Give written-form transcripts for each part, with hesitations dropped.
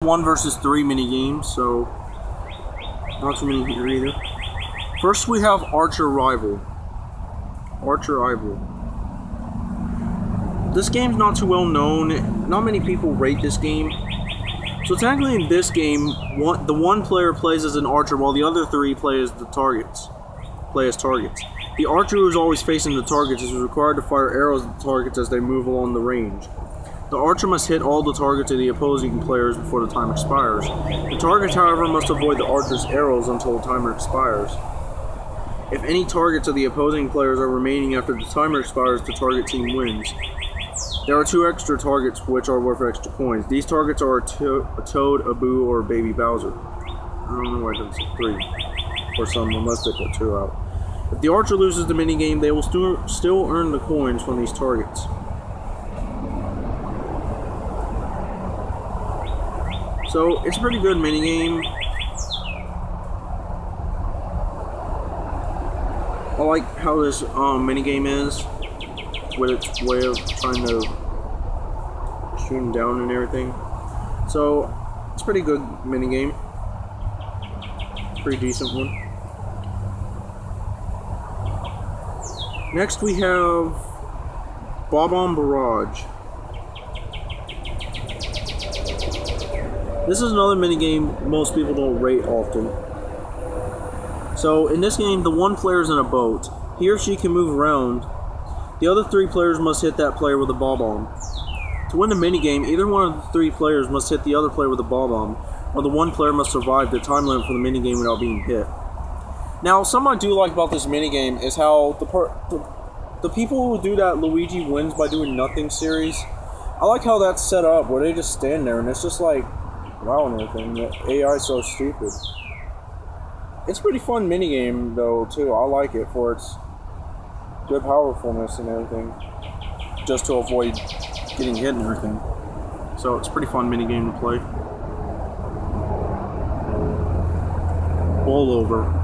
1 versus 3 mini games, so not too many here either. First we have Archer Rival. Archer Rival. This game's not too well known. Not many people rate this game. So technically in this game, the one player plays as an archer while the other 3 play as targets. The archer who is always facing the targets is required to fire arrows at the targets as they move along the range. The archer must hit all the targets of the opposing players before the time expires. The targets, however, must avoid the archer's arrows until the timer expires. If any targets of the opposing players are remaining after the timer expires, the target team wins. There are 2 extra targets which are worth extra coins. These targets are a Toad, a Boo, or a Baby Bowser. I don't know why it's 3. For some, unless they put 2 out. If the archer loses the minigame, they will still earn the coins from these targets. So, it's a pretty good minigame. I like how this minigame is, with its way of trying to shoot him down and everything. So, it's a pretty good minigame. Pretty decent one. Next we have Bob-omb Barrage. This is another minigame most people don't rate often. So in this game, the one player is in a boat. He or she can move around. The other 3 players must hit that player with a Bob-omb. To win the minigame, either one of the 3 players must hit the other player with a Bob-omb, or the one player must survive the time limit for the minigame without being hit. Now, something I do like about this minigame is how the people who do that Luigi wins by doing nothing series, I like how that's set up, where they just stand there and it's just like, wow and everything. The AI is so stupid. It's a pretty fun minigame though, too. I like it for its good powerfulness and everything. Just to avoid getting hit and everything. So it's a pretty fun minigame to play. All over.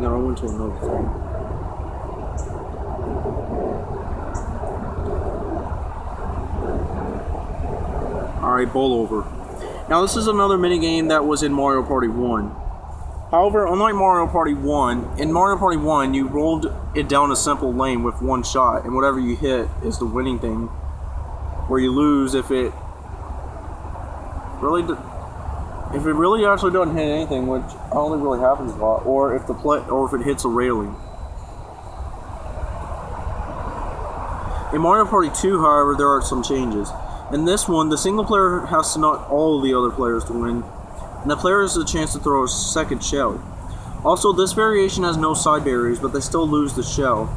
I went to another thing. Alright, Bowl Over. Now this is another minigame that was in Mario Party 1. However, unlike Mario Party 1, in Mario Party 1 you rolled it down a simple lane with 1 shot, and whatever you hit is the winning thing. Where you lose if it really actually doesn't hit anything, which I don't think really happens a lot, or if it hits a railing. In Mario Party 2, however, there are some changes. In this one, the single player has to knock all the other players to win, and the player has a chance to throw a second shell. Also, this variation has no side barriers, but they still lose the shell,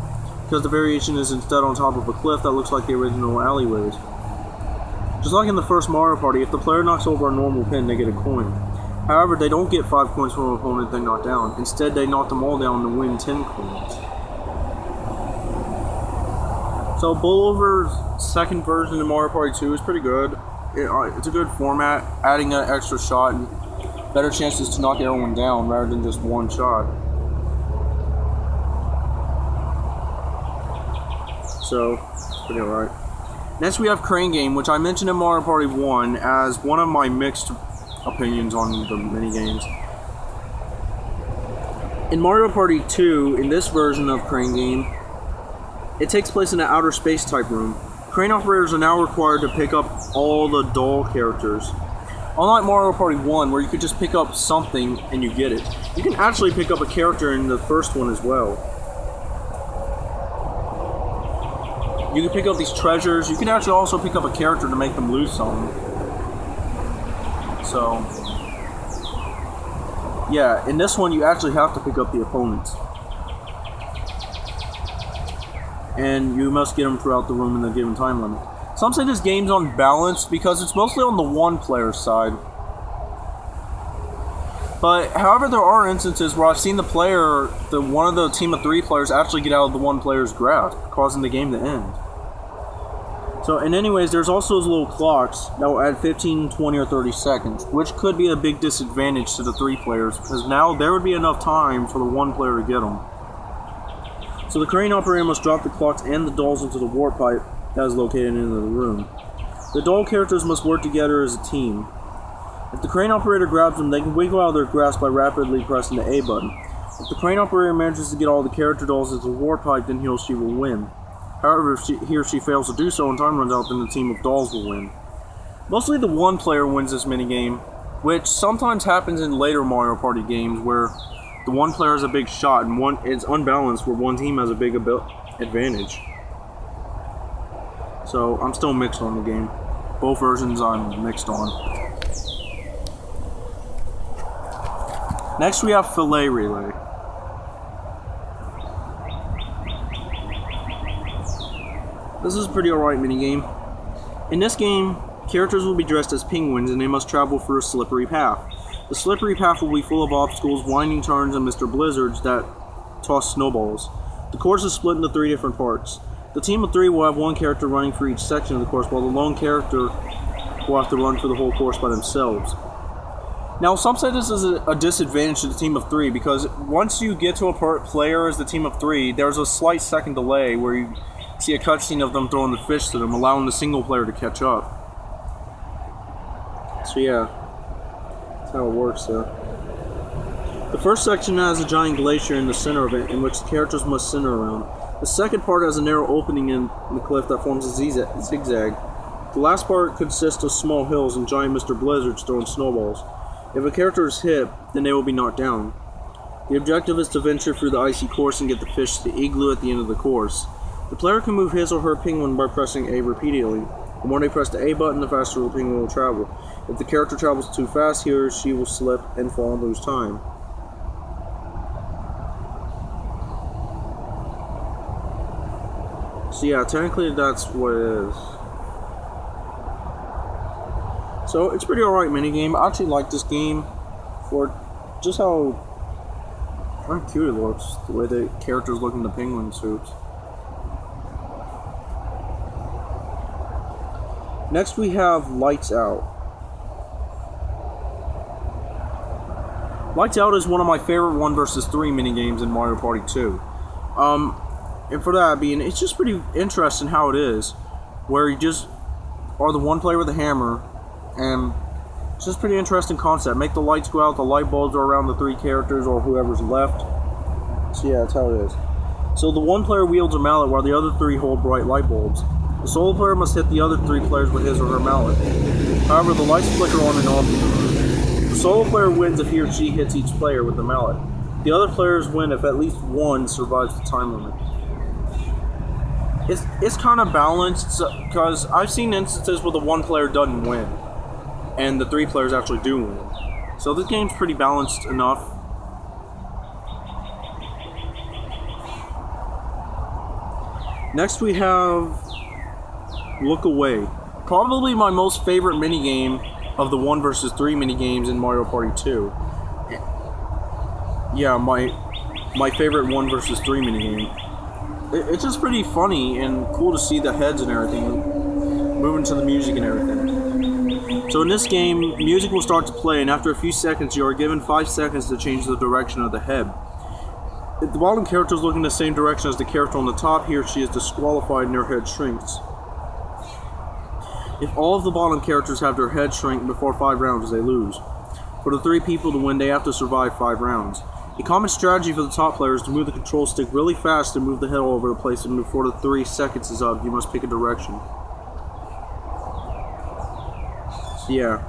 because the variation is instead on top of a cliff that looks like the original alleyways. Just like in the first Mario Party, if the player knocks over a normal pin, they get a coin. However, they don't get 5 coins from an opponent they knock down. Instead, they knock them all down to win 10 coins. So, Bullover's second version of Mario Party 2 is pretty good. It's a good format, adding an extra shot and better chances to knock everyone down rather than just 1 shot. So, it's pretty alright. Next we have Crane Game, which I mentioned in Mario Party 1 as one of my mixed opinions on the minigames. In Mario Party 2, in this version of Crane Game, it takes place in an outer space type room. Crane operators are now required to pick up all the doll characters. Unlike Mario Party 1, where you could just pick up something and you get it, you can actually pick up a character in the first one as well. You can pick up these treasures. You can actually also pick up a character to make them lose something. So, yeah, in this one you actually have to pick up the opponents. And you must get them throughout the room in the given time limit. Some say this game's unbalanced because it's mostly on the one player side. But, however, there are instances where I've seen one of the team of 3 players actually get out of the one player's grasp, causing the game to end. So, and anyways, there's also those little clocks that will add 15, 20, or 30 seconds, which could be a big disadvantage to the 3 players, because now there would be enough time for the one player to get them. So the crane operator must drop the clocks and the dolls into the warp pipe that is located in the room. The doll characters must work together as a team. If the crane operator grabs them, they can wiggle out of their grasp by rapidly pressing the A button. If the crane operator manages to get all the character dolls into the warp pipe, then he or she will win. However, if he or she fails to do so and time runs out, then the team of dolls will win. Mostly the one player wins this minigame, which sometimes happens in later Mario Party games where the one player has a big shot and one it's unbalanced where one team has a big advantage. So I'm still mixed on the game. Both versions I'm mixed on. Next we have Fillet Relay. This is a pretty alright minigame. In this game, characters will be dressed as penguins and they must travel through a slippery path. The slippery path will be full of obstacles, winding turns, and Mr. Blizzards that toss snowballs. The course is split into 3 different parts. The team of 3 will have one character running for each section of the course, while the lone character will have to run for the whole course by themselves. Now, some say this is a disadvantage to the team of 3 because once you get to a player as the team of 3, there's a slight second delay where you see a cutscene of them throwing the fish to them, allowing the single player to catch up. So yeah, that's how it works there. The first section has a giant glacier in the center of it, in which the characters must center around. The second part has a narrow opening in the cliff that forms a zigzag. The last part consists of small hills and giant Mr. Blizzards throwing snowballs. If a character is hit, then they will be knocked down. The objective is to venture through the icy course and get the fish to the igloo at the end of the course. The player can move his or her penguin by pressing A repeatedly. The more they press the A button, the faster the penguin will travel. If the character travels too fast, he or she will slip and fall and lose time. So yeah, technically that's what it is. So it's a pretty alright minigame. I actually like this game for just how cute it looks. The way the characters look in the penguin suits. Next we have Lights Out. Lights Out is one of my favorite 1 vs 3 minigames in Mario Party 2. And for that being, it's just pretty interesting how it is, where you just are the one player with a hammer, and it's just a pretty interesting concept. Make the lights go out, the light bulbs are around the 3 characters or whoever's left. So yeah, that's how it is. So the one player wields a mallet while the other 3 hold bright light bulbs. The solo player must hit the other 3 players with his or her mallet. However, the lights flicker on and off. The solo player wins if he or she hits each player with the mallet. The other players win if at least one survives the time limit. It's kind of balanced because I've seen instances where the one player doesn't win and the 3 players actually do win. So this game's pretty balanced enough. Next we have Look Away. Probably my most favorite minigame of the 1 vs 3 minigames in Mario Party 2. Yeah, my favorite 1 vs 3 minigame. It's just pretty funny and cool to see the heads and everything, moving to the music and everything. So in this game, music will start to play, and after a few seconds, you are given 5 seconds to change the direction of the head. If the bottom character is looking the same direction as the character on the top, he or she is disqualified and their head shrinks. If all of the bottom characters have their head shrink before 5 rounds, they lose. For the 3 people to win, they have to survive 5 rounds. A common strategy for the top player is to move the control stick really fast and move the head all over the place, and before the 3 seconds is up, you must pick a direction. So yeah.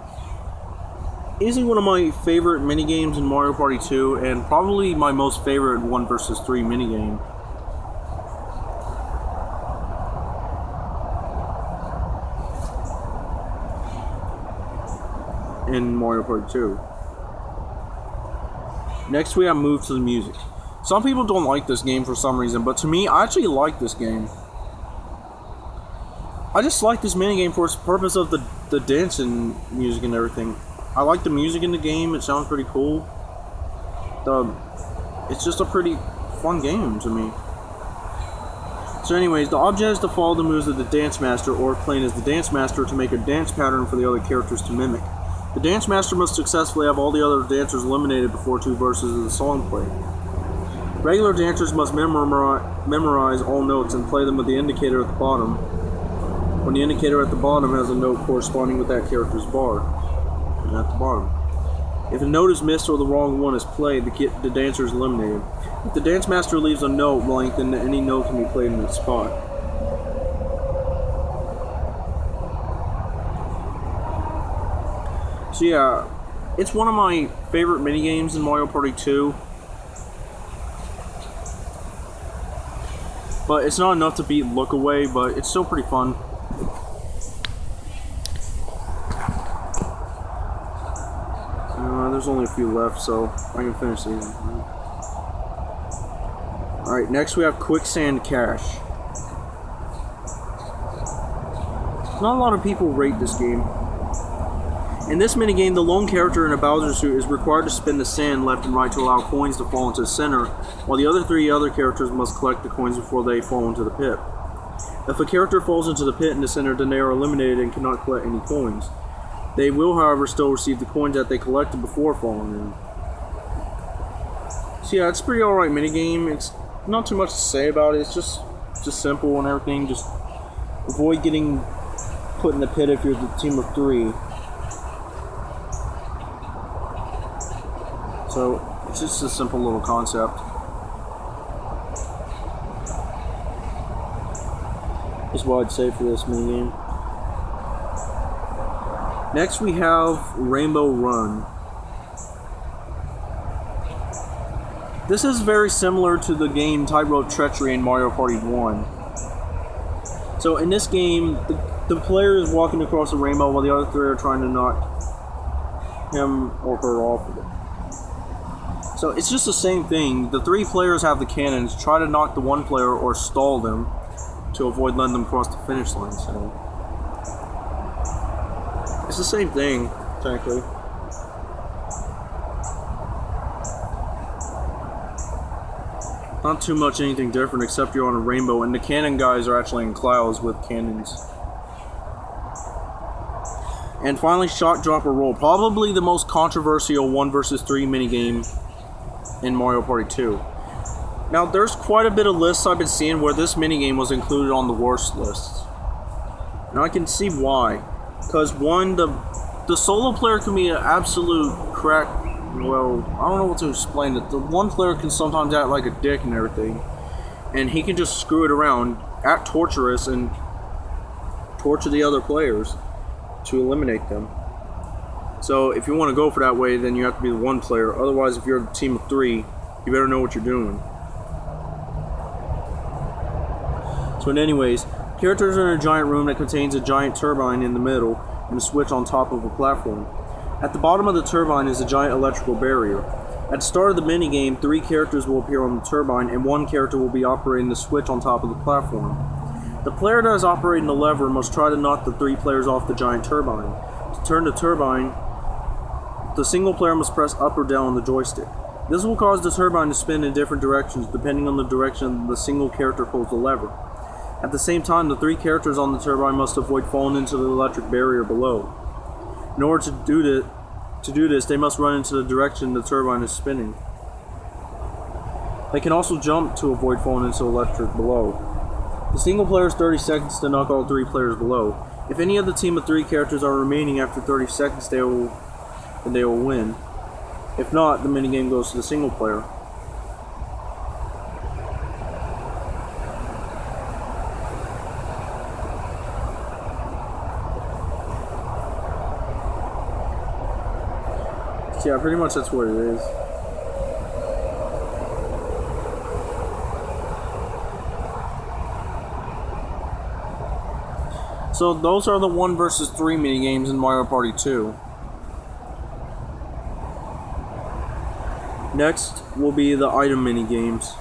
Easily one of my favorite minigames in Mario Party 2, and probably my most favorite 1 vs 3 minigame. In Mario Party 2. Next we have Move to the Music. Some people don't like this game for some reason, but to me, I actually like this game. I just like this minigame for its purpose of the dancing music and everything. I like the music in the game, it sounds pretty cool. It's just a pretty fun game to me. So anyways, the object is to follow the moves of the Dance Master, or playing as the Dance Master to make a dance pattern for the other characters to mimic. The Dance Master must successfully have all the other dancers eliminated before 2 verses of the song played. Regular dancers must memorize all notes and play them with the indicator at the bottom, when the indicator at the bottom has a note corresponding with that character's bar, and at the bottom. If a note is missed or the wrong one is played, the dancer is eliminated. If the dance master leaves a note blank, then any note can be played in its spot. So yeah, it's one of my favorite minigames in Mario Party 2. But it's not enough to beat Look Away, but it's still pretty fun. There's only a few left, so I can finish these. Alright, next we have Quicksand Cache. Not a lot of people rate this game. In this minigame, the lone character in a Bowser suit is required to spin the sand left and right to allow coins to fall into the center, while the other three characters must collect the coins before they fall into the pit. If a character falls into the pit in the center, then they are eliminated and cannot collect any coins. They will, however, still receive the coins that they collected before falling in. So yeah, it's a pretty alright minigame. It's not too much to say about it. It's just simple and everything. Just avoid getting put in the pit if you're the team of 3. So, it's just a simple little concept. That's what I'd say for this minigame. Next we have Rainbow Run. This is very similar to the game Tightrope Treachery in Mario Party 1. So in this game, the player is walking across the rainbow while the other 3 are trying to knock him or her off of it. So it's just the same thing. The 3 players have the cannons, try to knock the 1 player or stall them to avoid letting them cross the finish line. So it's the same thing, technically. Not too much anything different except you're on a rainbow and the cannon guys are actually in clouds with cannons. And finally, Shot, Drop, or Roll. Probably the most controversial 1 vs 3 minigame in Mario Party 2. Now, there's quite a bit of lists I've been seeing where this minigame was included on the worst lists. Now, I can see why. Because, one, the solo player can be an absolute crack. Well, I don't know what to explain it. The 1 player can sometimes act like a dick and everything. And he can just screw it around, act torturous, and torture the other players to eliminate them. So if you want to go for that way, then you have to be the 1 player. Otherwise, if you're a team of 3, you better know what you're doing. So anyways, characters are in a giant room that contains a giant turbine in the middle and a switch on top of a platform. At the bottom of the turbine is a giant electrical barrier. At the start of the minigame, 3 characters will appear on the turbine and 1 character will be operating the switch on top of the platform. The player that is operating the lever must try to knock the 3 players off the giant turbine. To turn the turbine, the single player must press up or down on the joystick. This will cause the turbine to spin in different directions depending on the direction the single character pulls the lever. At the same time, the 3 characters on the turbine must avoid falling into the electric barrier below. In order to do this, they must run into the direction the turbine is spinning. They can also jump to avoid falling into the electric below. The single player is 30 seconds to knock all 3 players below. If any of the team of 3 characters are remaining after 30 seconds, they will win. If not, the minigame goes to the single player. So yeah, pretty much that's what it is. So those are the 1 vs 3 minigames in Mario Party 2. Next will be the item minigames.